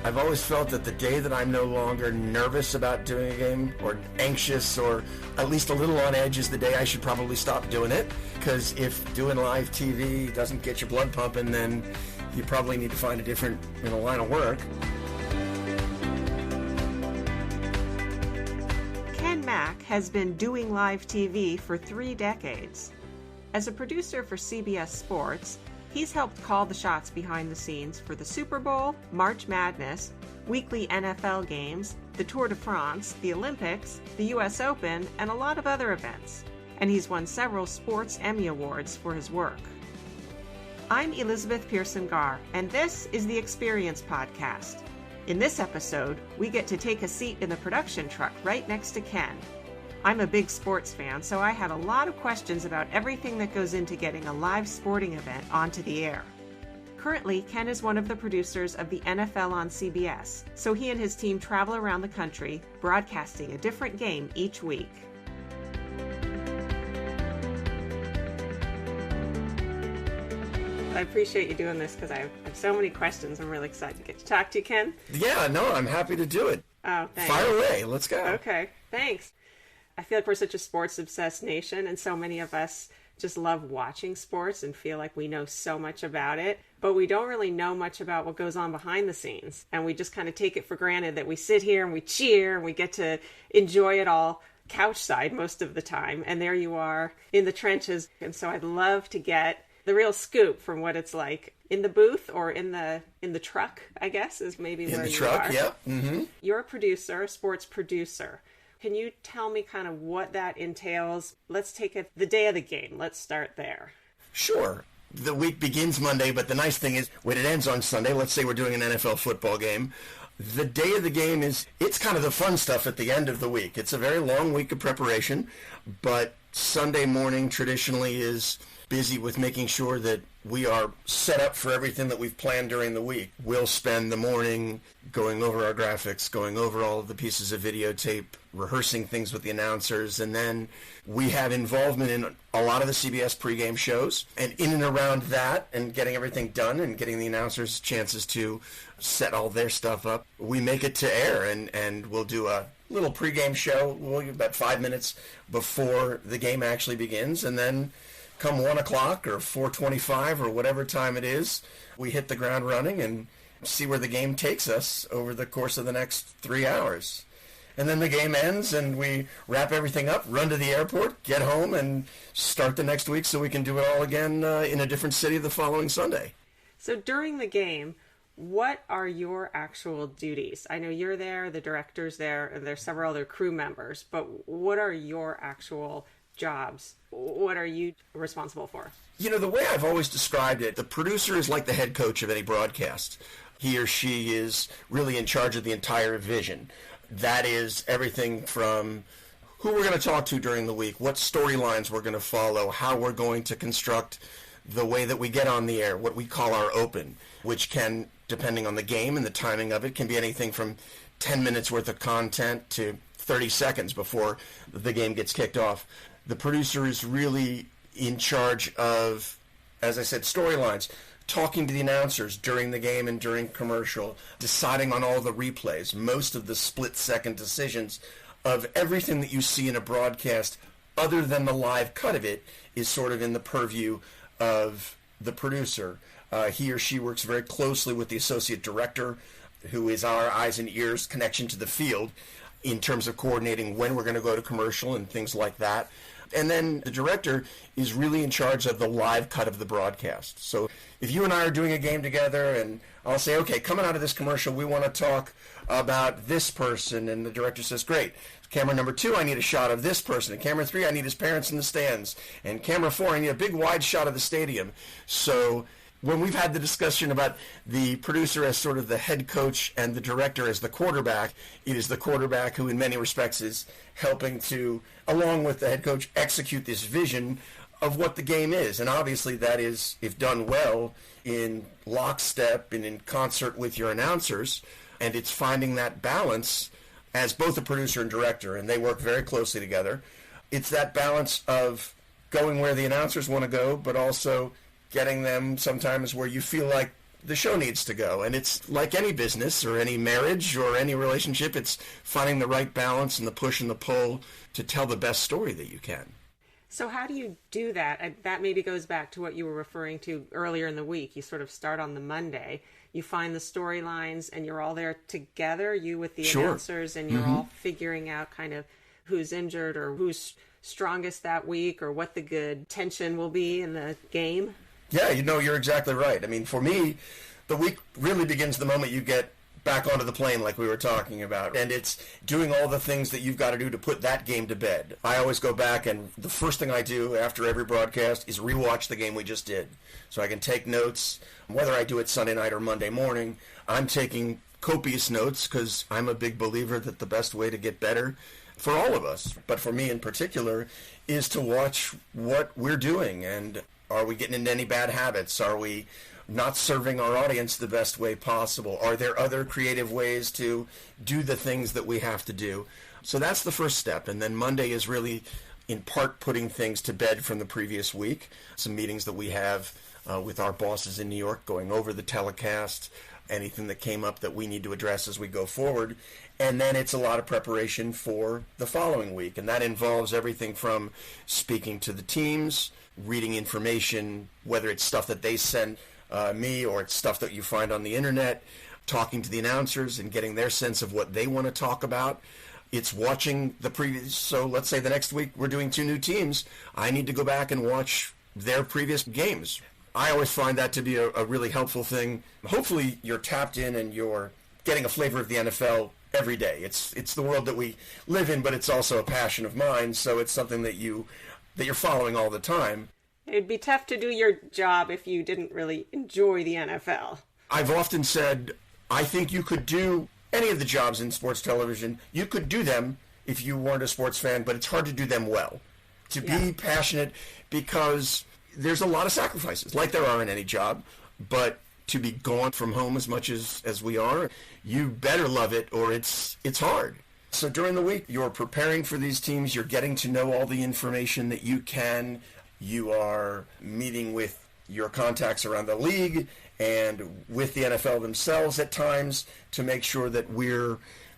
I've always felt that the day that I'm no longer nervous about doing a game or anxious or at least a little on edge is the day I should probably stop doing it. Because if doing live TV doesn't get your blood pumping, then you probably need to find a different line of work. Ken Mack has been doing live TV for 3 decades. As a producer for CBS Sports, he's helped call the shots behind the scenes for the Super Bowl, March Madness, weekly NFL games, the Tour de France, the Olympics, the U.S. Open, and a lot of other events. And he's won several Sports Emmy Awards for his work. I'm Elizabeth Pearson Garr, and this is the Experience Podcast. In this episode, we get to take a seat in the production truck right next to Ken. I'm a big sports fan, so I had a lot of questions about everything that goes into getting a live sporting event onto the air. Currently, Ken is one of the producers of the NFL on CBS, so he and his team travel around the country, broadcasting a different game each week. I appreciate you doing this because I have so many questions. I'm really excited to get to talk to you, Ken. Yeah, no, I'm happy to do it. Oh, thanks. Fire away. Let's go. Okay, thanks. I feel like we're such a sports-obsessed nation, and so many of us just love watching sports and feel like we know so much about it, but we don't really know much about what goes on behind the scenes, and we just kind of take it for granted that we sit here and we cheer and we get to enjoy it all couch side most of the time, and there you are in the trenches. And so I'd love to get the real scoop from what it's like in the booth or in the truck, I guess, is maybe where you are. In the truck, yeah. Mm-hmm. You're a producer, a sports producer. Can you tell me kind of what that entails? Let's take it the day of the game. Let's start there. Sure. The week begins Monday, but the nice thing is when it ends on Sunday, let's say we're doing an NFL football game, the day of the game it's kind of the fun stuff at the end of the week. It's a very long week of preparation, but Sunday morning traditionally is busy with making sure that we are set up for everything that we've planned during the week. We'll spend the morning going over our graphics, going over all of the pieces of videotape, rehearsing things with the announcers, and then we have involvement in a lot of the CBS pregame shows. And in and around that and getting everything done and getting the announcers chances to set all their stuff up, we make it to air, and we'll do a little pregame show about 5 minutes before the game actually begins, and then come 1 o'clock or 4:25 or whatever time it is, we hit the ground running and see where the game takes us over the course of the next 3 hours. And then the game ends and we wrap everything up, run to the airport, get home, and start the next week so we can do it all again in a different city the following Sunday. So during the game, what are your actual duties? I know you're there, the director's there, and there's several other crew members, but what are your actual jobs? What are you responsible for? The way I've always described it, the producer is like the head coach of any broadcast. He or she is really in charge of the entire vision. That is everything from who we're going to talk to during the week, what storylines we're going to follow, how we're going to construct the way that we get on the air, what we call our open, which can, depending on the game and the timing of it, can be anything from 10 minutes worth of content to 30 seconds before the game gets kicked off. The producer is really in charge of, as I said, storylines, talking to the announcers during the game and during commercial, deciding on all the replays, most of the split-second decisions of everything that you see in a broadcast other than the live cut of it is sort of in the purview of the producer. He or she works very closely with the associate director, who is our eyes and ears connection to the field in terms of coordinating when we're going to go to commercial and things like that. And then the director is really in charge of the live cut of the broadcast. So if you and I are doing a game together and I'll say, okay, coming out of this commercial, we want to talk about this person. And the director says, great. Camera number 2, I need a shot of this person. And camera 3, I need his parents in the stands. And camera 4, I need a big wide shot of the stadium. So when we've had the discussion about the producer as sort of the head coach and the director as the quarterback, it is the quarterback who in many respects is helping to, along with the head coach, execute this vision of what the game is. And obviously that is, if done well, in lockstep and in concert with your announcers, and it's finding that balance as both a producer and director, and they work very closely together. It's that balance of going where the announcers want to go, but also getting them sometimes where you feel like the show needs to go. And it's like any business or any marriage or any relationship, it's finding the right balance and the push and the pull to tell the best story that you can. So how do you do that? That maybe goes back to what you were referring to earlier in the week. You sort of start on the Monday. You find the storylines and you're all there together, you with the announcers, and you're all figuring out kind of who's injured or who's strongest that week or what the good tension will be in the game. Yeah, you're exactly right. I mean, for me, the week really begins the moment you get back onto the plane like we were talking about. And it's doing all the things that you've got to do to put that game to bed. I always go back, and the first thing I do after every broadcast is rewatch the game we just did. So I can take notes. Whether I do it Sunday night or Monday morning, I'm taking copious notes because I'm a big believer that the best way to get better for all of us, but for me in particular, is to watch what we're doing. And are we getting into any bad habits? Are we not serving our audience the best way possible? Are there other creative ways to do the things that we have to do? So that's the first step. And then Monday is really, in part, putting things to bed from the previous week. Some meetings that we have with our bosses in New York, going over the telecast, anything that came up that we need to address as we go forward. And then it's a lot of preparation for the following week. And that involves everything from speaking to the teams, reading information, whether it's stuff that they send me or it's stuff that you find on the internet, talking to the announcers and getting their sense of what they want to talk about. It's watching the previous. So let's say the next week we're doing 2 new teams. I need to go back and watch their previous games. I always find that to be a really helpful thing. Hopefully you're tapped in and you're getting a flavor of the NFL every day. It's the world that we live in, but it's also a passion of mine. So it's something that you're following all the time. It'd be tough to do your job if you didn't really enjoy the NFL. I've often said, I think you could do any of the jobs in sports television. You could do them if you weren't a sports fan, but it's hard to do them well. To be passionate, because there's a lot of sacrifices, like there are in any job, but to be gone from home as much as we are, you better love it or it's hard. So during the week, you're preparing for these teams, you're getting to know all the information that you can. You are meeting with your contacts around the league and with the NFL themselves at times to make sure that we're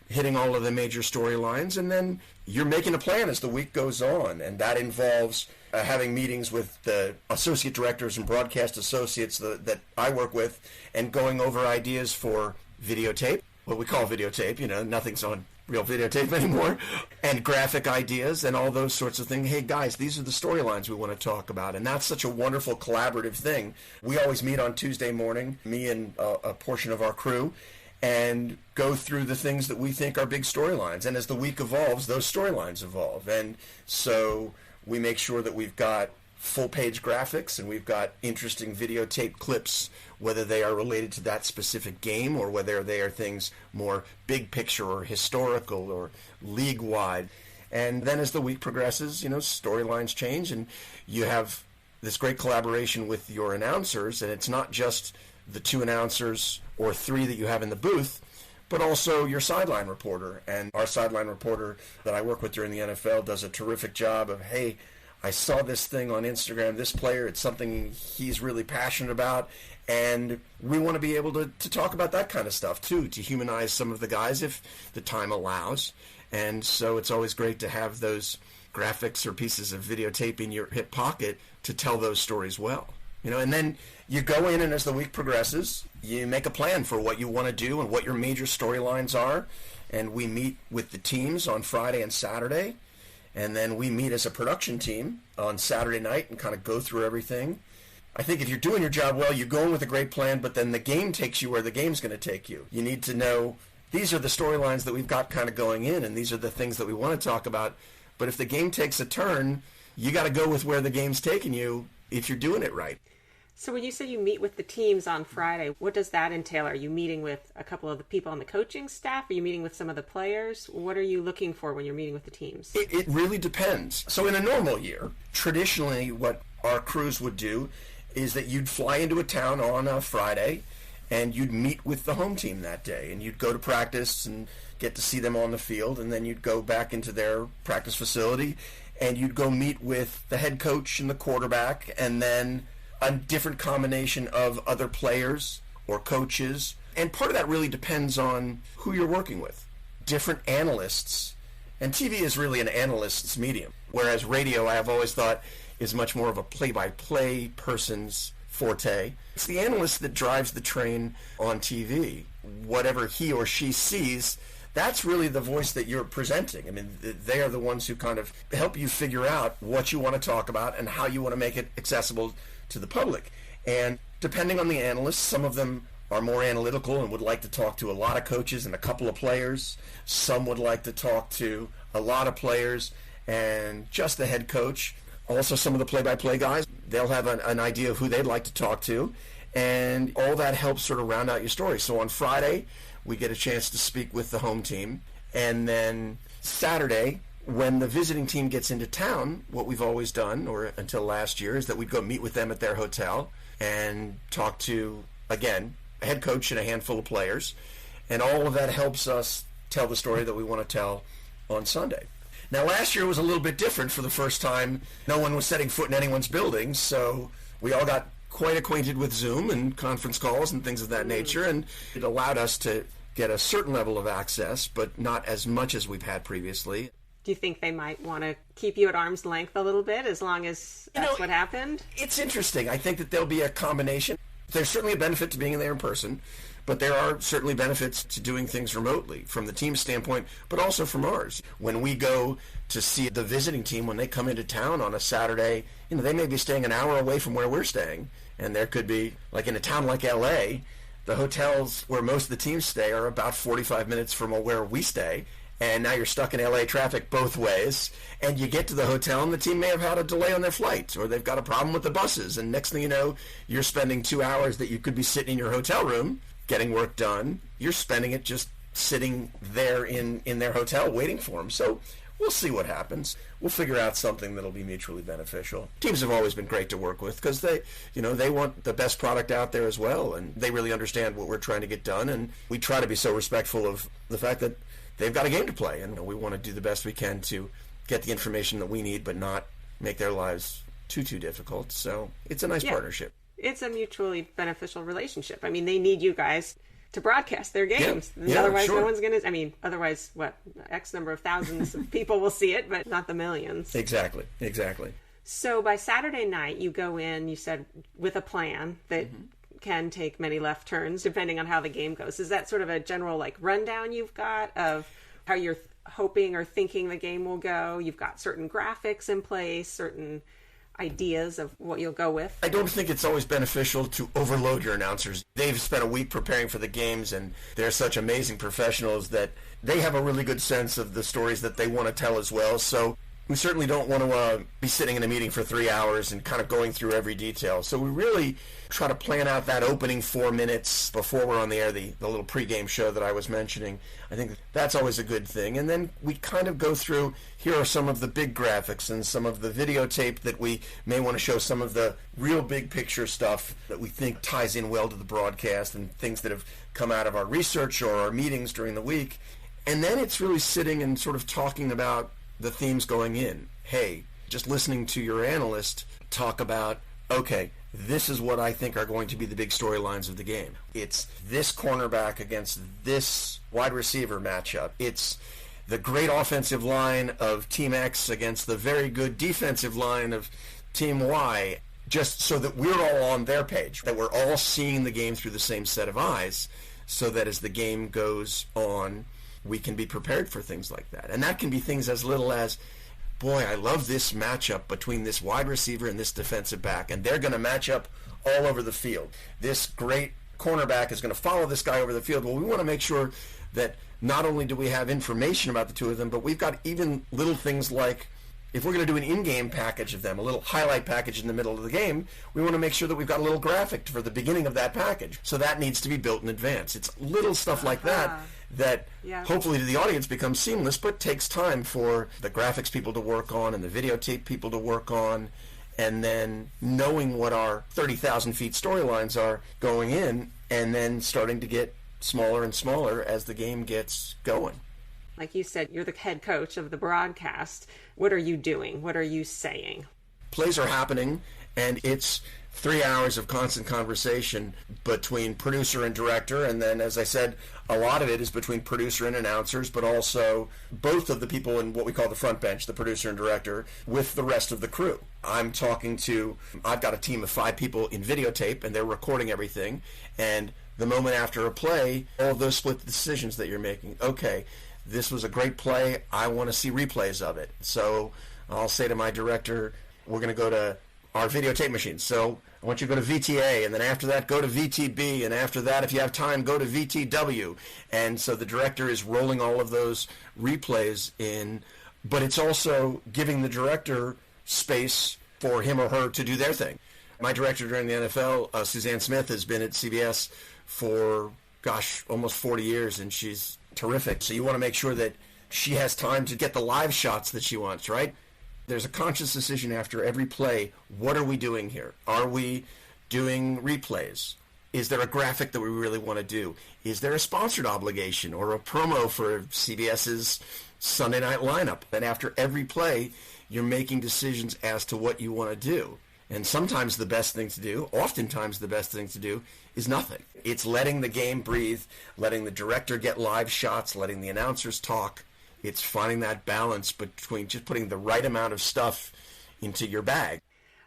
hitting all of the major storylines. And then you're making a plan as the week goes on. And that involves having meetings with the associate directors and broadcast associates that I work with and going over ideas for videotape, what we call videotape. Nothing's on real videotape anymore, and graphic ideas and all those sorts of things. Hey guys, these are the storylines we want to talk about, and that's such a wonderful collaborative thing. We always meet on Tuesday morning, me and a portion of our crew, and go through the things that we think are big storylines. And as the week evolves, those storylines evolve. And so we make sure that we've got full-page graphics and we've got interesting videotape clips, whether they are related to that specific game or whether they are things more big picture or historical or league-wide. And then as the week progresses, storylines change and you have this great collaboration with your announcers, and it's not just the 2 announcers or 3 that you have in the booth, but also your sideline reporter. And our sideline reporter that I work with during the NFL does a terrific job of, hey, I saw this thing on Instagram, this player, it's something he's really passionate about, and we want to be able to talk about that kind of stuff too, to humanize some of the guys if the time allows. And so it's always great to have those graphics or pieces of videotape in your hip pocket to tell those stories well. And then you go in, and as the week progresses, you make a plan for what you want to do and what your major storylines are, and we meet with the teams on Friday and Saturday. And then we meet as a production team on Saturday night and kind of go through everything. I think if you're doing your job well, you go in with a great plan, but then the game takes you where the game's going to take you. You need to know these are the storylines that we've got kind of going in, and these are the things that we want to talk about. But if the game takes a turn, you got to go with where the game's taking you if you're doing it right. So when you say you meet with the teams on Friday, what does that entail? Are you meeting with a couple of the people on the coaching staff? Are you meeting with some of the players? What are you looking for when you're meeting with the teams? It really depends. So in a normal year, traditionally what our crews would do is that you'd fly into a town on a Friday and you'd meet with the home team that day, and you'd go to practice and get to see them on the field, and then you'd go back into their practice facility and you'd go meet with the head coach and the quarterback, and then a different combination of other players or coaches. And part of that really depends on who you're working with. Different analysts, and TV is really an analyst's medium, whereas radio, I have always thought, is much more of a play-by-play person's forte. It's the analyst that drives the train on TV. Whatever he or she sees, that's really the voice that you're presenting. I mean, they are the ones who kind of help you figure out what you want to talk about and how you want to make it accessible to the public. And depending on the analyst, some of them are more analytical and would like to talk to a lot of coaches and a couple of players. Some would like to talk to a lot of players and just the head coach. Also, some of the play-by-play guys, they'll have an idea of who they'd like to talk to, and all that helps sort of round out your story. So on Friday, we get a chance to speak with the home team, and then Saturday, when the visiting team gets into town, what we've always done, or until last year, is that we'd go meet with them at their hotel and talk to, again, a head coach and a handful of players, and all of that helps us tell the story that we want to tell on Sunday. Now, last year was a little bit different. For the first time, no one was setting foot in anyone's building, so we all got quite acquainted with Zoom and conference calls and things of that nature, and it allowed us to get a certain level of access, but not as much as we've had previously. Do you think they might want to keep you at arm's length a little bit, as long as that's what happened? It's interesting. I think that there'll be a combination. There's certainly a benefit to being there in person, but there are certainly benefits to doing things remotely from the team's standpoint, but also from ours. When we go to see the visiting team, when they come into town on a Saturday, they may be staying an hour away from where we're staying, and there could be, like in a town like L.A., the hotels where most of the teams stay are about 45 minutes from where we stay, and now you're stuck in L.A. traffic both ways, and you get to the hotel and the team may have had a delay on their flight, or they've got a problem with the buses, and next thing you know, you're spending 2 hours that you could be sitting in your hotel room getting work done. You're spending it just sitting there in their hotel waiting for them. So we'll see what happens. We'll figure out something that'll be mutually beneficial. Teams have always been great to work with because they want the best product out there as well, and they really understand what we're trying to get done, and we try to be so respectful of the fact that they've got a game to play, and we want to do the best we can to get the information that we need but not make their lives too difficult. So it's a nice partnership. It's a mutually beneficial relationship. I mean, they need you guys to broadcast their games. Yeah, otherwise, sure. no one's going to... otherwise, X number of thousands of people will see it, but not the millions. Exactly. So by Saturday night, you go in, you said, with a plan that can take many left turns, depending on how the game goes. Is that sort of a general, rundown you've got of how you're hoping or thinking the game will go? You've got certain graphics in place, certain ideas of what you'll go with? I don't think it's always beneficial to overload your announcers. They've spent a week preparing for the games, and they're such amazing professionals that they have a really good sense of the stories that they want to tell as well. So we certainly don't want to be sitting in a meeting for 3 hours and kind of going through every detail. So we really try to plan out that opening 4 minutes before we're on the air, the little pregame show that I was mentioning. I think that's always a good thing. And then we kind of go through, here are some of the big graphics and some of the videotape that we may want to show, some of the real big picture stuff that we think ties in well to the broadcast and things that have come out of our research or our meetings during the week. And then it's really sitting and sort of talking about the themes going in. Hey, just listening to your analyst talk about, okay, this is what I think are going to be the big storylines of the game. It's this cornerback against this wide receiver matchup. It's the great offensive line of Team X against the very good defensive line of Team Y, just so that we're all on their page, that we're all seeing the game through the same set of eyes, so that as the game goes on, we can be prepared for things like that. And that can be things as little as, boy, I love this matchup between this wide receiver and this defensive back, and they're going to match up all over the field. This great cornerback is going to follow this guy over the field. Well, we want to make sure that not only do we have information about the two of them, but we've got even little things like, if we're going to do an in-game package of them, a little highlight package in the middle of the game, we want to make sure that we've got a little graphic for the beginning of that package. So that needs to be built in advance. It's little stuff like that hopefully to the audience becomes seamless, but takes time for the graphics people to work on and the videotape people to work on, and then knowing what our 30,000 feet storylines are going in, and then starting to get smaller and smaller as the game gets going. Like you said, you're the head coach of the broadcast. What are you doing? What are you saying? plays are happening, and it's 3 hours of constant conversation between producer and director, and then, as I said, a lot of it is between producer and announcers, but also both of the people in what we call the front bench, the producer and director, with the rest of the crew. I've got a team of 5 people in videotape, and they're recording everything, and the moment after a play, all of those split decisions that you're making. Okay, this was a great play, I want to see replays of it. So I'll say to my director, we're going to go to our videotape machines. So I want you to go to VTA, and then after that, go to VTB, and after that, if you have time, go to VTW. And so the director is rolling all of those replays in, but it's also giving the director space for him or her to do their thing. My director during the NFL, Suzanne Smith, has been at CBS for, almost 40 years, and she's terrific. So you want to make sure that she has time to get the live shots that she wants, right? There's a conscious decision after every play. What are we doing here? Are we doing replays? Is there a graphic that we really want to do? Is there a sponsored obligation or a promo for CBS's Sunday night lineup? And after every play, you're making decisions as to what you want to do. And sometimes the best thing to do, oftentimes the best thing to do, is nothing. It's letting the game breathe, letting the director get live shots, letting the announcers talk. It's finding that balance between just putting the right amount of stuff into your bag.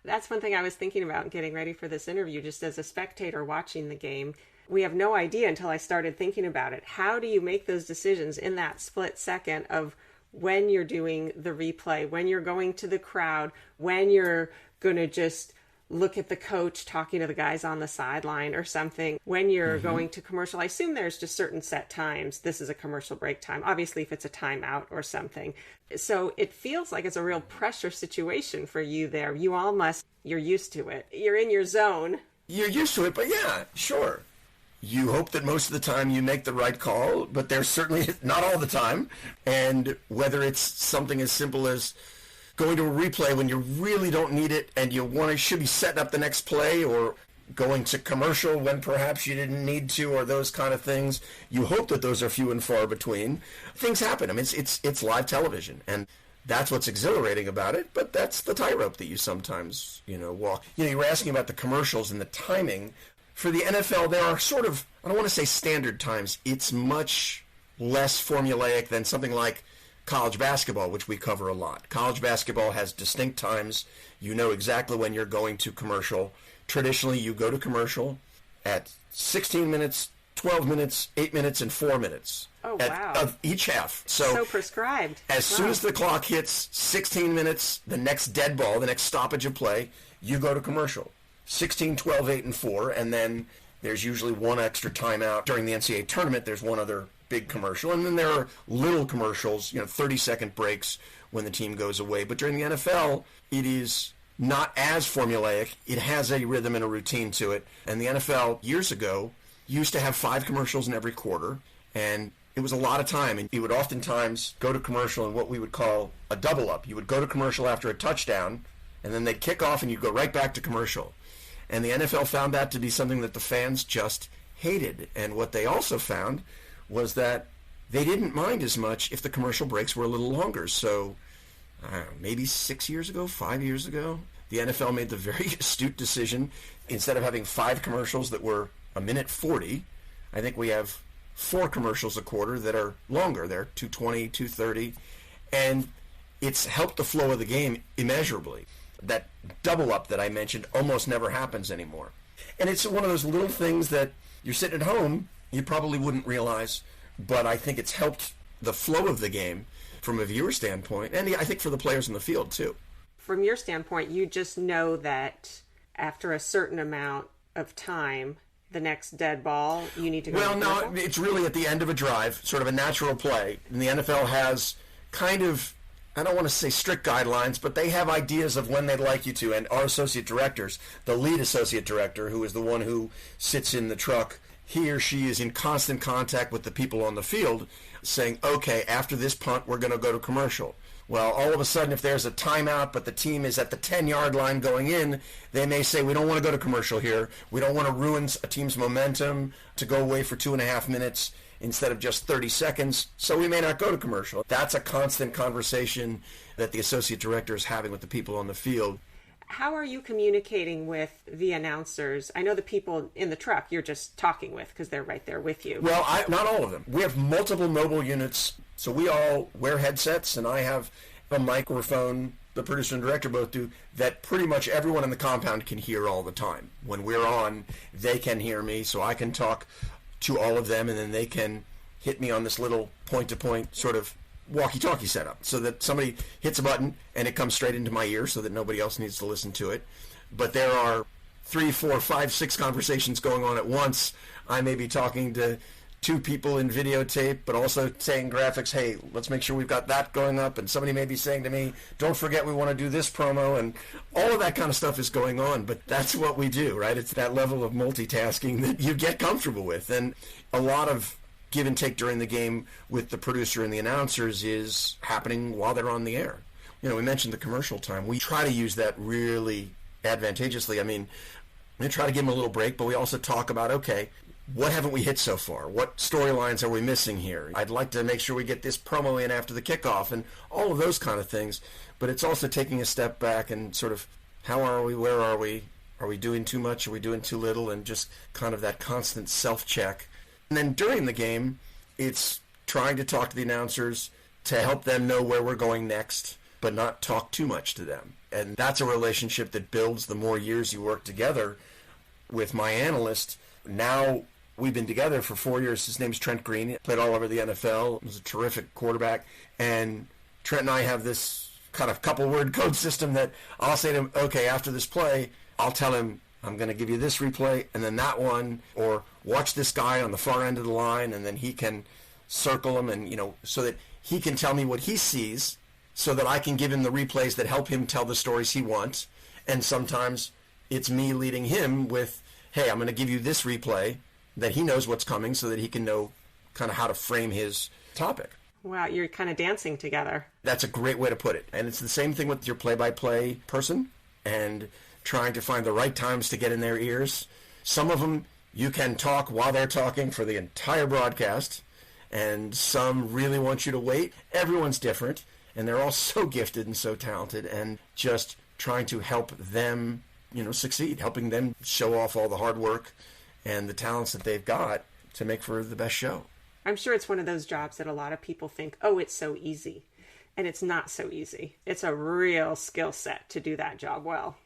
That's one thing I was thinking about getting ready for this interview, just as a spectator watching the game. We have no idea until I started thinking about it. How do you make those decisions in that split second of when you're doing the replay, when you're going to the crowd, when you're going to just look at the coach talking to the guys on the sideline or something, when you're going to commercial? I assume there's just certain set times. This is a commercial break time. Obviously, if it's a timeout or something. So it feels like it's a real pressure situation for you there. You're used to it. You're in your zone. You're used to it, but yeah, sure. You hope that most of the time you make the right call, but there's certainly not all the time. And whether it's something as simple as going to a replay when you really don't need it and should be setting up the next play, or going to commercial when perhaps you didn't need to, or those kind of things. You hope that those are few and far between. Things happen. I mean, it's live television, and that's what's exhilarating about it, but that's the tightrope that you sometimes, walk. You were asking about the commercials and the timing. For the NFL, there are sort of, I don't want to say standard times. It's much less formulaic than something like college basketball, which we cover a lot. College basketball has distinct times. You know exactly when you're going to commercial. Traditionally, you go to commercial at 16 minutes, 12 minutes, 8 minutes, and 4 minutes. Oh, wow. Of each half. So prescribed. As soon as the clock hits 16 minutes, the next dead ball, the next stoppage of play, you go to commercial. 16, 12, 8, and 4, and then there's usually one extra timeout. During the NCAA tournament, there's one other big commercial, and then there are little commercials, 30-second breaks when the team goes away. But during the NFL, it is not as formulaic. It has a rhythm and a routine to it. And the NFL, years ago, used to have 5 commercials in every quarter, and it was a lot of time. And you would oftentimes go to commercial in what we would call a double-up. You would go to commercial after a touchdown, and then they'd kick off, and you'd go right back to commercial. And the NFL found that to be something that the fans just hated. And what they also found was that they didn't mind as much if the commercial breaks were a little longer. So maybe 5 years ago, the NFL made the very astute decision. Instead of having 5 commercials that were a minute 40, I think we have 4 commercials a quarter that are longer. They're 2:20, 2:30. And it's helped the flow of the game immeasurably. That double up that I mentioned almost never happens anymore. And it's one of those little things that you're sitting at home, you probably wouldn't realize, but I think it's helped the flow of the game from a viewer standpoint, and I think for the players in the field too. From your standpoint, you just know that after a certain amount of time, the next dead ball, you need to go. Well, no, it's really at the end of a drive, sort of a natural play. And the NFL has kind of, I don't want to say strict guidelines, but they have ideas of when they'd like you to. And our associate directors, the lead associate director, who is the one who sits in the truck, he or she is in constant contact with the people on the field saying, okay, after this punt, we're going to go to commercial. Well, all of a sudden, if there's a timeout, but the team is at the 10-yard line going in, they may say, we don't want to go to commercial here. We don't want to ruin a team's momentum to go away for 2.5 minutes instead of just 30 seconds, so we may not go to commercial. That's a constant conversation that the associate director is having with the people on the field. How are you communicating with the announcers? I know the people in the truck you're just talking with because they're right there with you. Well, not all of them. We have multiple mobile units, so we all wear headsets, and I have a microphone, the producer and director both do, that pretty much everyone in the compound can hear all the time. When we're on, they can hear me, so I can talk to all of them, and then they can hit me on this little point-to-point sort of walkie-talkie setup, so that somebody hits a button and it comes straight into my ear so that nobody else needs to listen to it. But there are 3, 4, 5, 6 conversations going on at once. I may be talking to 2 people in videotape, but also saying graphics, hey, let's make sure we've got that going up, and somebody may be saying to me, don't forget we want to do this promo, and all of that kind of stuff is going on, but that's what we do, right? It's that level of multitasking that you get comfortable with, and a lot of give and take during the game with the producer and the announcers is happening while they're on the air. You know, we mentioned the commercial time. We try to use that really advantageously. I mean, we try to give them a little break, but we also talk about, okay, what haven't we hit so far? What storylines are we missing here? I'd like to make sure we get this promo in after the kickoff and all of those kind of things. But it's also taking a step back and sort of, how are we? Where are we? Are we doing too much? Are we doing too little? And just kind of that constant self-check. And then during the game, it's trying to talk to the announcers to help them know where we're going next, but not talk too much to them. And that's a relationship that builds the more years you work together with my analyst. Now we've been together for 4 years. His name's Trent Green. He played all over the NFL. He was a terrific quarterback. And Trent and I have this kind of couple-word code system that I'll say to him, okay, after this play, I'll tell him, I'm going to give you this replay and then that one, or watch this guy on the far end of the line, and then he can circle him, and, you know, so that he can tell me what he sees so that I can give him the replays that help him tell the stories he wants. And sometimes it's me leading him with, hey, I'm going to give you this replay that he knows what's coming so that he can know kind of how to frame his topic. Wow, you're kind of dancing together. That's a great way to put it. And it's the same thing with your play-by-play person and trying to find the right times to get in their ears. Some of them you can talk while they're talking for the entire broadcast, and some really want you to wait. Everyone's different, and they're all so gifted and so talented, and just trying to help them, you know, succeed, helping them show off all the hard work and the talents that they've got to make for the best show. I'm sure it's one of those jobs that a lot of people think, oh, it's so easy. And it's not so easy. It's a real skill set to do that job well.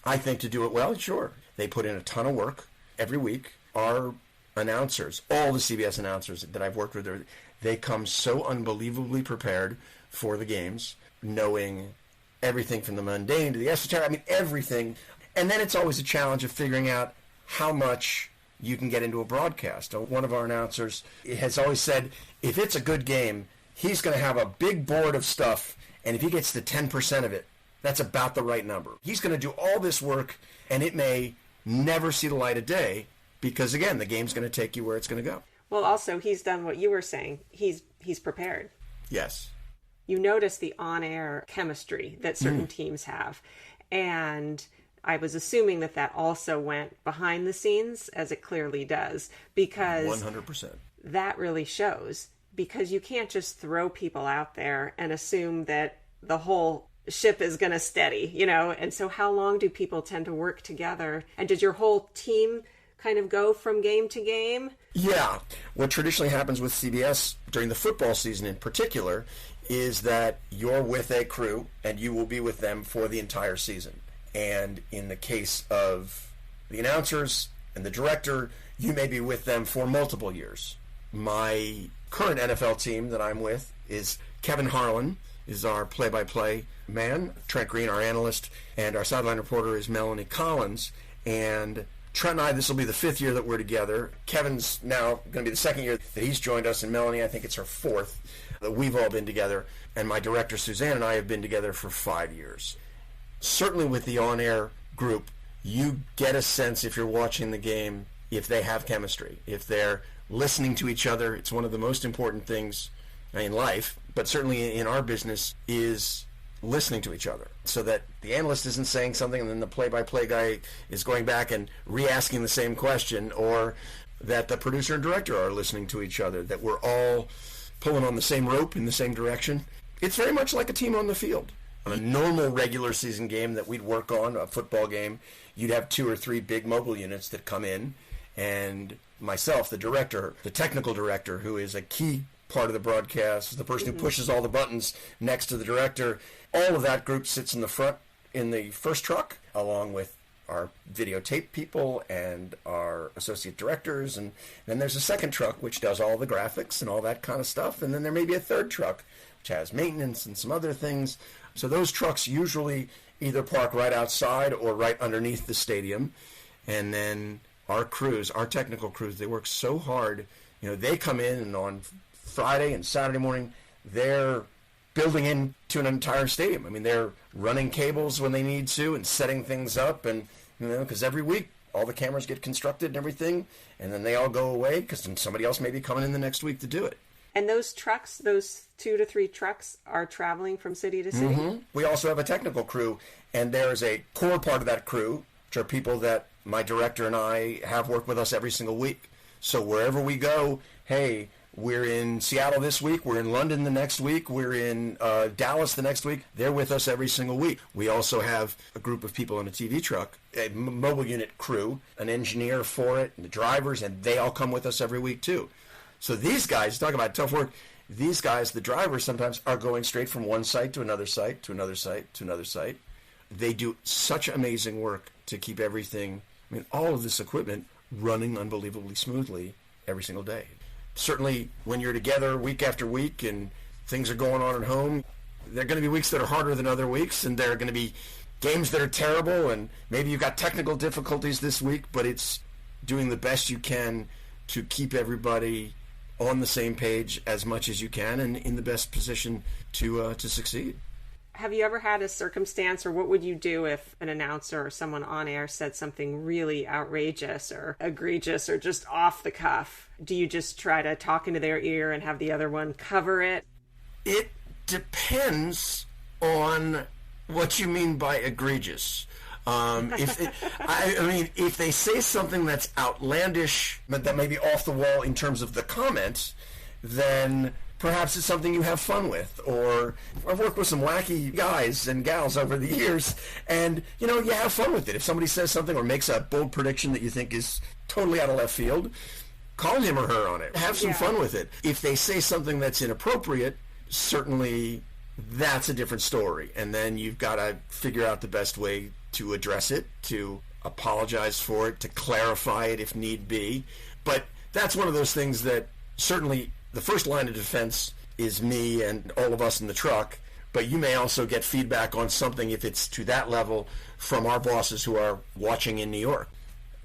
I think to do it well, sure. They put in a ton of work every week. Our announcers, all the CBS announcers that I've worked with, they come so unbelievably prepared for the games, knowing everything from the mundane to the esoteric, I mean, everything. And then it's always a challenge of figuring out how much you can get into a broadcast. One of our announcers has always said, if it's a good game, he's going to have a big board of stuff, and if he gets to 10% of it, that's about the right number. He's going to do all this work, and it may never see the light of day because, again, the game's going to take you where it's going to go. Well, also, he's done what you were saying. He's prepared. Yes. You notice the on-air chemistry that certain teams have, and I was assuming that also went behind the scenes, as it clearly does, because 100%. That really shows, because you can't just throw people out there and assume that the whole ship is going to steady, you know? And so how long do people tend to work together? And does your whole team kind of go from game to game? Yeah. What traditionally happens with CBS during the football season in particular is that you're with a crew and you will be with them for the entire season. And in the case of the announcers and the director, you may be with them for multiple years. My current NFL team that I'm with is Kevin Harlan is our play-by-play man, Trent Green, our analyst, and our sideline reporter is Melanie Collins. And Trent and I, this will be the 5th year that we're together. Kevin's now going to be the 2nd year that he's joined us, and Melanie, I think it's her 4th that we've all been together. And my director, Suzanne, and I have been together for 5 years. Certainly with the on-air group, you get a sense if you're watching the game, if they have chemistry, if they're listening to each other. It's one of the most important things in life, but certainly in our business, is listening to each other, so that the analyst isn't saying something and then the play-by-play guy is going back and re-asking the same question, or that the producer and director are listening to each other, that we're all pulling on the same rope in the same direction. It's very much like a team on the field. On a normal regular season game that we'd work on, a football game, you'd have 2 or 3 big mobile units that come in, and myself, the director, the technical director, who is a key part of the broadcast, the person who pushes all the buttons next to the director, all of that group sits in the front in the first truck, along with our videotape people and our associate directors, and then there's a second truck which does all the graphics and all that kind of stuff, and then there may be a third truck which has maintenance and some other things. So those trucks usually either park right outside or right underneath the stadium, and then our crews, our technical crews, they work so hard. They come in, and on Friday and Saturday morning, they're building into an entire stadium. I mean, they're running cables when they need to and setting things up, and because every week all the cameras get constructed and everything, and then they all go away because somebody else may be coming in the next week to do it. And those trucks, those 2 to 3 trucks, are traveling from city to city? Mm-hmm. We also have a technical crew, and there's a core part of that crew, which are people that my director and I have worked with us every single week. So wherever we go, hey, we're in Seattle this week, we're in London the next week, we're in Dallas the next week. They're with us every single week. We also have a group of people in a TV truck, a mobile unit crew, an engineer for it, and the drivers, and they all come with us every week too. So these guys, talk about tough work, these guys, the drivers sometimes are going straight from one site to another site, to another site, to another site. They do such amazing work to keep everything, all of this equipment running unbelievably smoothly every single day. Certainly when you're together week after week and things are going on at home, there are going to be weeks that are harder than other weeks, and there are going to be games that are terrible, and maybe you've got technical difficulties this week, but it's doing the best you can to keep everybody on the same page as much as you can and in the best position to succeed. Have you ever had a circumstance, or what would you do if an announcer or someone on air said something really outrageous or egregious or just off the cuff? Do you just try to talk into their ear and have the other one cover it? It depends on what you mean by egregious. If they say something that's outlandish, but that may be off the wall in terms of the comment, then perhaps it's something you have fun with. Or I've worked with some wacky guys and gals over the years, and you have fun with it. If somebody says something or makes a bold prediction that you think is totally out of left field, call him or her on it. Have some fun with it. If they say something that's inappropriate, certainly that's a different story. And then you've got to figure out the best way to address it, to apologize for it, to clarify it if need be. But that's one of those things that certainly the first line of defense is me and all of us in the truck, but you may also get feedback on something if it's to that level from our bosses who are watching in New York.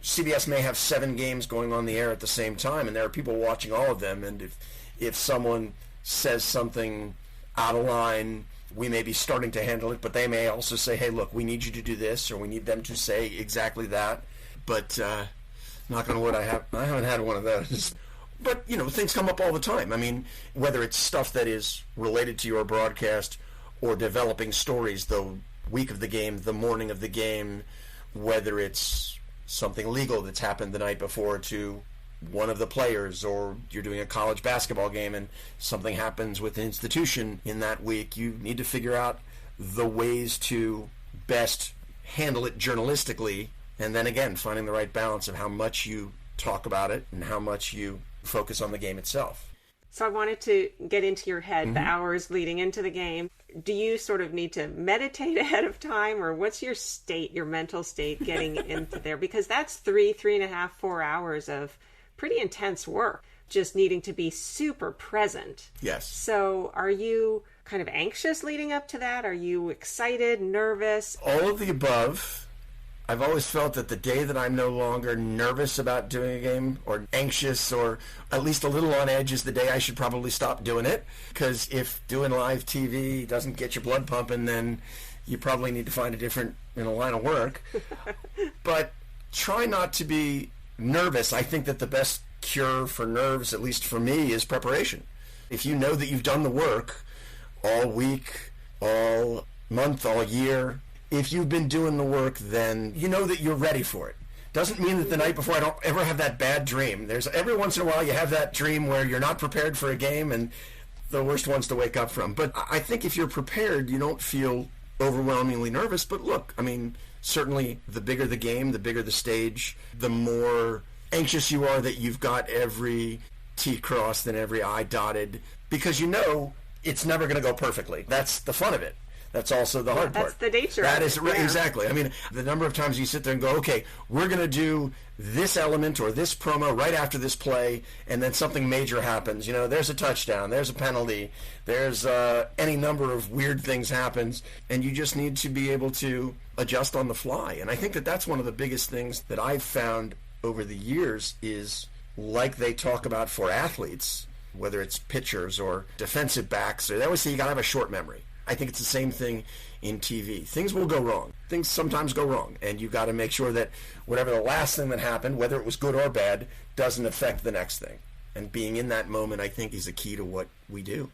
CBS may have 7 games going on the air at the same time, and there are people watching all of them, and if someone says something out of line, we may be starting to handle it, but they may also say, hey, look, we need you to do this, or we need them to say exactly that. But knock on wood, I haven't had one of those. But, things come up all the time. Whether it's stuff that is related to your broadcast or developing stories the week of the game, the morning of the game, whether it's something legal that's happened the night before to one of the players, or you're doing a college basketball game and something happens with an institution in that week, you need to figure out the ways to best handle it journalistically, and then again, finding the right balance of how much you talk about it and how much you focus on the game itself. So I wanted to get into your head, the hours leading into the game. Do you sort of need to meditate ahead of time, or what's your state, your mental state getting into there? Because that's 3.5, 4 hours of pretty intense work, just needing to be super present. Yes. So are you kind of anxious leading up to that? Are you excited, nervous? All of the above. I've always felt that the day that I'm no longer nervous about doing a game, or anxious, or at least a little on edge, is the day I should probably stop doing it. Because if doing live TV doesn't get your blood pumping, then you probably need to find a different line of work. But try not to be nervous. I think that the best cure for nerves, at least for me, is preparation. If you know that you've done the work all week, all month, all year, if you've been doing the work, then you know that you're ready for it. Doesn't mean that the night before I don't ever have that bad dream. There's every once in a while you have that dream where you're not prepared for a game, and the worst ones to wake up from. But I think if you're prepared, you don't feel overwhelmingly nervous. But look, I mean, certainly the bigger the game, the bigger the stage, the more anxious you are that you've got every T crossed and every I dotted, because you know it's never going to go perfectly. That's the fun of it. That's also the hard part. That's the nature That of is it. right, Yeah. exactly. I mean, the number of times you sit there and go, okay, we're going to do this element or this promo right after this play, and then something major happens. You know, there's a touchdown, there's a penalty, there's any number of weird things happens, and you just need to be able to adjust on the fly. And I think that that's one of the biggest things that I've found over the years is, like they talk about for athletes, whether it's pitchers or defensive backs, or they always say you got to have a short memory. I think it's the same thing in TV. Things will go wrong. Things sometimes go wrong, and you got to make sure that whatever the last thing that happened, whether it was good or bad, doesn't affect the next thing. And being in that moment, I think, is the key to what we do.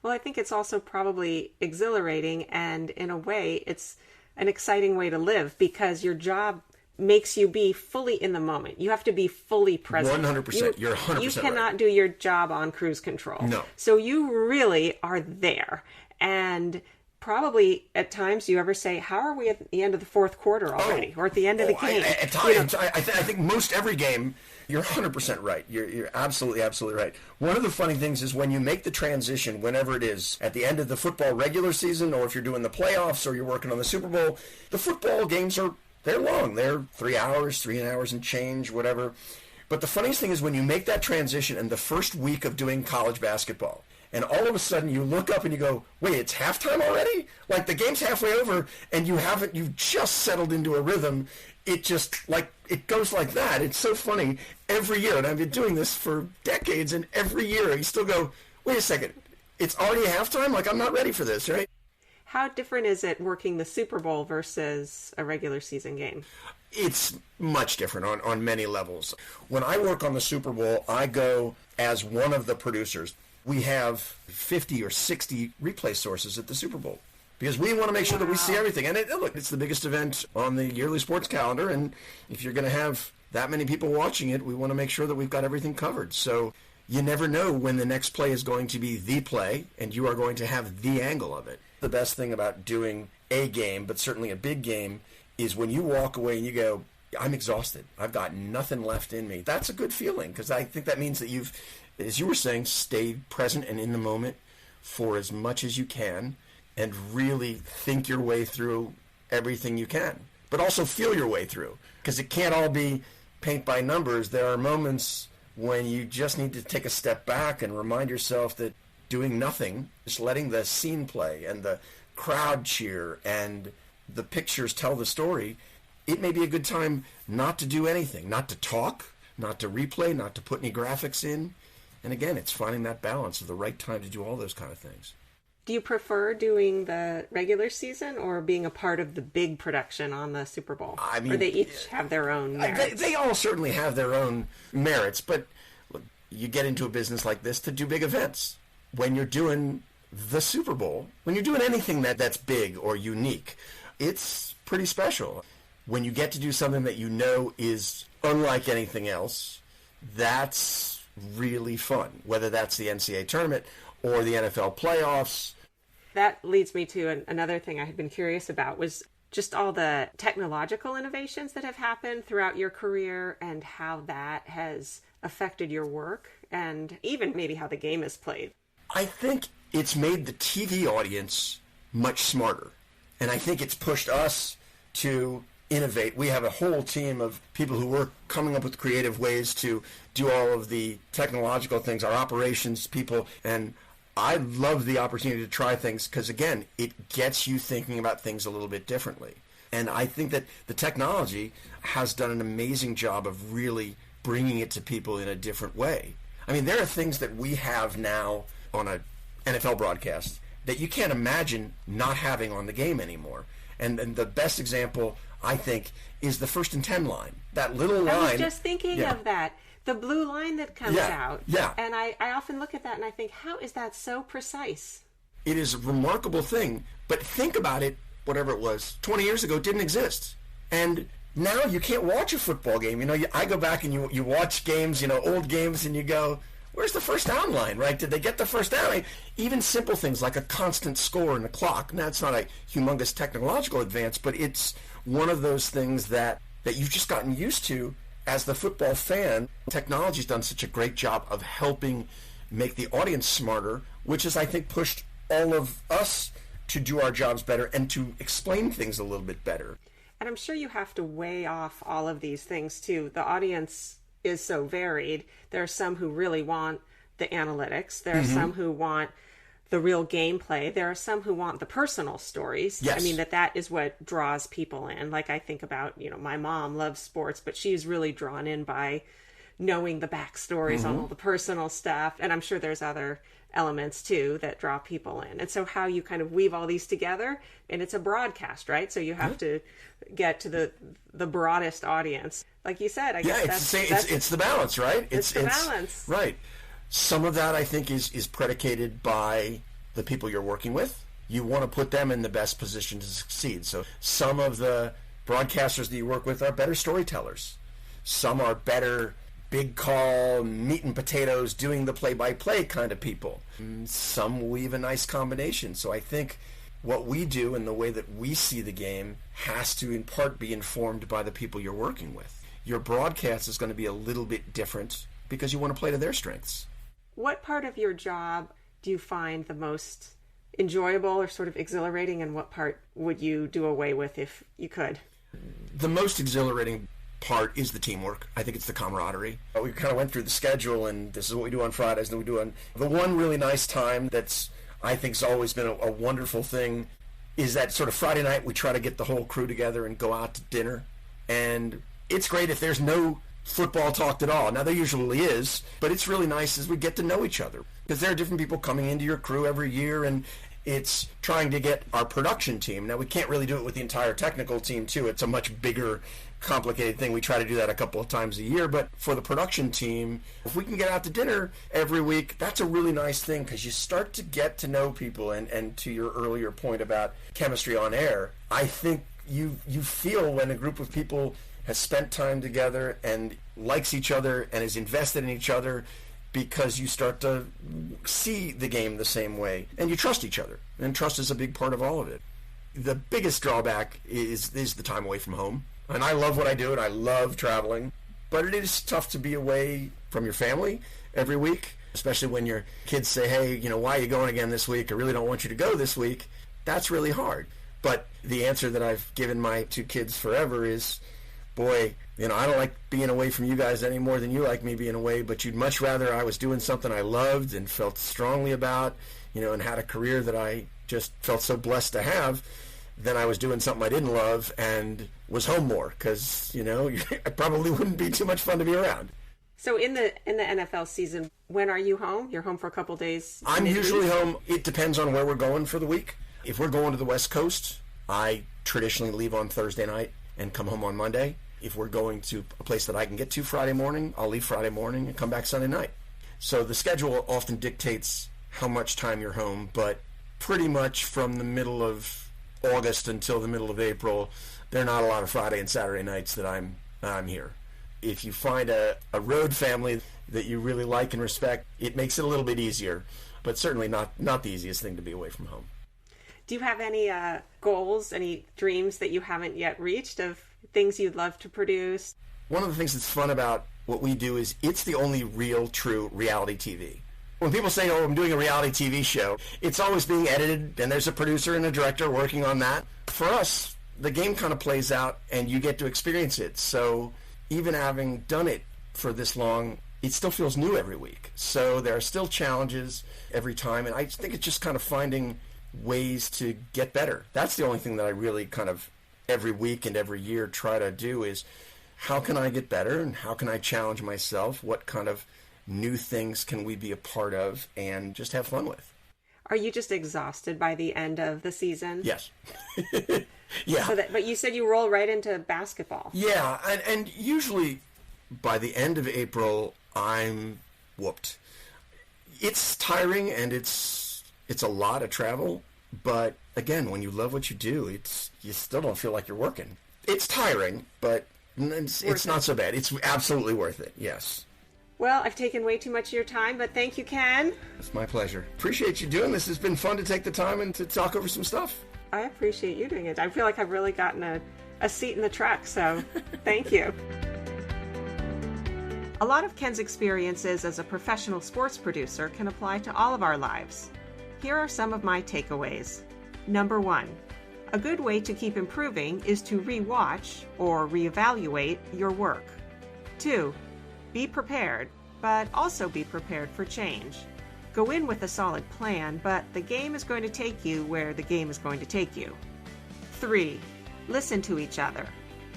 Well, I think it's also probably exhilarating, and in a way, it's an exciting way to live, because your job makes you be fully in the moment. You have to be fully present. 100%. You're 100% You cannot right. do your job on cruise control. No. So you really are there. And probably at times you ever say, how are we at the end of the fourth quarter already? Or at the end of the game? At times, I think most every game, you're 100% right. You're absolutely right. One of the funny things is when you make the transition, whenever it is, at the end of the football regular season, or if you're doing the playoffs, or you're working on the Super Bowl, the football games they're long. They're 3 hours and change, whatever. But the funniest thing is when you make that transition in the first week of doing college basketball, and all of a sudden you look up and you go, wait, it's halftime already? Like the game's halfway over and you've just settled into a rhythm. It just, like, it goes like that. It's so funny every year. And I've been doing this for decades, and every year you still go, wait a second, it's already halftime? Like, I'm not ready for this, right? How different is it working the Super Bowl versus a regular season game? It's much different on many levels. When I work on the Super Bowl, I go as one of the producers. We have 50 or 60 replay sources at the Super Bowl because we want to make sure that we see everything. And look, it's the biggest event on the yearly sports calendar, and if you're going to have that many people watching it, we want to make sure that we've got everything covered. So you never know when the next play is going to be the play, and you are going to have the angle of it. The best thing about doing a game, but certainly a big game, is when you walk away and you go, I'm exhausted. I've got nothing left in me. That's a good feeling, because I think that means that you've, as you were saying, stayed present and in the moment for as much as you can and really think your way through everything you can, but also feel your way through, because it can't all be paint by numbers. There are moments when you just need to take a step back and remind yourself that doing nothing, just letting the scene play and the crowd cheer and the pictures tell the story, it may be a good time not to do anything, not to talk, not to replay, not to put any graphics in. And again, it's finding that balance of the right time to do all those kind of things. Do you prefer doing the regular season or being a part of the big production on the Super Bowl? I mean, or they each have their own merits? They all certainly have their own merits, but look, you get into a business like this to do big events. When you're doing the Super Bowl, when you're doing anything that's big or unique, it's pretty special. When you get to do something that you know is unlike anything else, that's really fun, whether that's the NCAA tournament or the NFL playoffs. That leads me to another thing I had been curious about, was just all the technological innovations that have happened throughout your career and how that has affected your work and even maybe how the game is played. I think it's made the TV audience much smarter. And I think it's pushed us to innovate. We have a whole team of people who work coming up with creative ways to do all of the technological things, our operations people. And I love the opportunity to try things because, again, it gets you thinking about things a little bit differently. And I think that the technology has done an amazing job of really bringing it to people in a different way. I mean, there are things that we have now on an NFL broadcast that you can't imagine not having on the game anymore. And the best example, I think, is the 1st and 10 line. That little line. I was just thinking of that. The blue line that comes out. Yeah. And I often look at that and I think, how is that so precise? It is a remarkable thing. But think about it, whatever it was, 20 years ago, it didn't exist. And now you can't watch a football game. You know, I go back and you watch games, old games, and you go, where's the first down line, right? Did they get the first down? Even simple things like a constant score in the clock. Now, it's not a humongous technological advance, but it's one of those things that you've just gotten used to as the football fan. Technology's done such a great job of helping make the audience smarter, which has, I think, pushed all of us to do our jobs better and to explain things a little bit better. And I'm sure you have to weigh off all of these things, too. The audience is so varied. There are some who really want the analytics. There are some who want the real gameplay. There are some who want the personal stories. Yes. I mean, that is what draws people in. Like, I think about, my mom loves sports, but she's really drawn in by knowing the backstories on all the personal stuff. And I'm sure there's other elements too that draw people in. And so how you kind of weave all these together, and it's a broadcast, right? So you have to get to the broadest audience. Like you said, I guess it's the balance, right? It's the balance. Right. Some of that, I think, is predicated by the people you're working with. You want to put them in the best position to succeed. So some of the broadcasters that you work with are better storytellers. Some are better big call, meat and potatoes, doing the play-by-play kind of people. Some weave a nice combination. So I think what we do and the way that we see the game has to, in part, be informed by the people you're working with. Your broadcast is going to be a little bit different because you want to play to their strengths. What part of your job do you find the most enjoyable or sort of exhilarating, and what part would you do away with if you could? The most exhilarating part is the teamwork. I think it's the camaraderie. We kind of went through the schedule, and this is what we do on Fridays, and we do on the one really nice time that's, I think, has always been a wonderful thing, is that sort of Friday night we try to get the whole crew together and go out to dinner. And it's great if there's no football talked at all. Now, there usually is, but it's really nice as we get to know each other, because there are different people coming into your crew every year, and it's trying to get our production team. Now, we can't really do it with the entire technical team, too. It's a much bigger, complicated thing. We try to do that a couple of times a year, but for the production team, if we can get out to dinner every week, that's a really nice thing, because you start to get to know people. And to your earlier point about chemistry on air, I think you feel when a group of people has spent time together and likes each other and is invested in each other, because you start to see the game the same way, and you trust each other, and trust is a big part of all of it. The biggest drawback is the time away from home, and I love what I do, and I love traveling, but it is tough to be away from your family every week, especially when your kids say, hey, why are you going again this week? I really don't want you to go this week. That's really hard. But the answer that I've given my two kids forever is, boy, I don't like being away from you guys any more than you like me being away, but you'd much rather I was doing something I loved and felt strongly about, and had a career that I just felt so blessed to have, than I was doing something I didn't love and was home more, because, it probably wouldn't be too much fun to be around. So in the NFL season, when are you home? You're home for a couple days? I'm usually home. It depends on where we're going for the week. If we're going to the West Coast, I traditionally leave on Thursday night and come home on Monday. If we're going to a place that I can get to Friday morning, I'll leave Friday morning and come back Sunday night. So the schedule often dictates how much time you're home, but pretty much from the middle of August until the middle of April, there are not a lot of Friday and Saturday nights that I'm here. If you find a road family that you really like and respect, it makes it a little bit easier, but certainly not the easiest thing to be away from home. Do you have any goals, any dreams that you haven't yet reached of things you'd love to produce? One of the things that's fun about what we do is it's the only real, true reality TV. When people say, oh, I'm doing a reality TV show, it's always being edited, and there's a producer and a director working on that. For us, the game kind of plays out, and you get to experience it. So even having done it for this long, it still feels new every week. So there are still challenges every time, and I think it's just kind of finding ways to get better. That's the only thing that I really kind of every week and every year try to do is, how can I get better, and how can I challenge myself? What kind of new things can we be a part of and just have fun with? Are you just exhausted by the end of the season? Yes. Yeah. But you said you roll right into basketball. Yeah, and usually by the end of April, I'm whooped. It's tiring, and it's a lot of travel, but again, when you love what you do, you still don't feel like you're working. It's tiring, but it's not so bad. It's absolutely worth it, yes. Well, I've taken way too much of your time, but thank you, Ken. It's my pleasure. Appreciate you doing this. It's been fun to take the time and to talk over some stuff. I appreciate you doing it. I feel like I've really gotten a seat in the truck, so thank you. A lot of Ken's experiences as a professional sports producer can apply to all of our lives. Here are some of my takeaways. Number 1, a good way to keep improving is to re-watch or reevaluate your work. 2, be prepared, but also be prepared for change. Go in with a solid plan, but the game is going to take you where the game is going to take you. 3, listen to each other.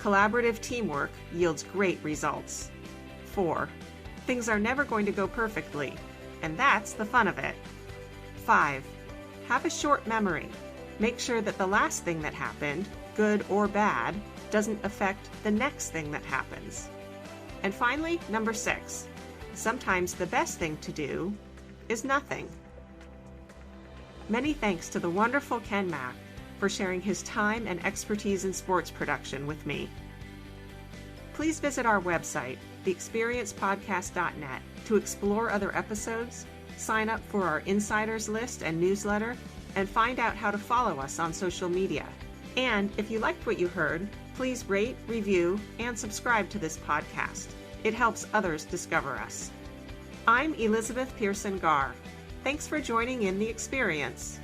Collaborative teamwork yields great results. 4, things are never going to go perfectly, and that's the fun of it. 5, have a short memory. Make sure that the last thing that happened, good or bad, doesn't affect the next thing that happens. And finally, number 6, sometimes the best thing to do is nothing. Many thanks to the wonderful Ken Mack for sharing his time and expertise in sports production with me. Please visit our website, theexperiencepodcast.net, to explore other episodes, sign up for our insiders list and newsletter, and find out how to follow us on social media. And if you liked what you heard, please rate, review, and subscribe to this podcast. It helps others discover us. I'm Elizabeth Pearson Garr. Thanks for joining in the experience.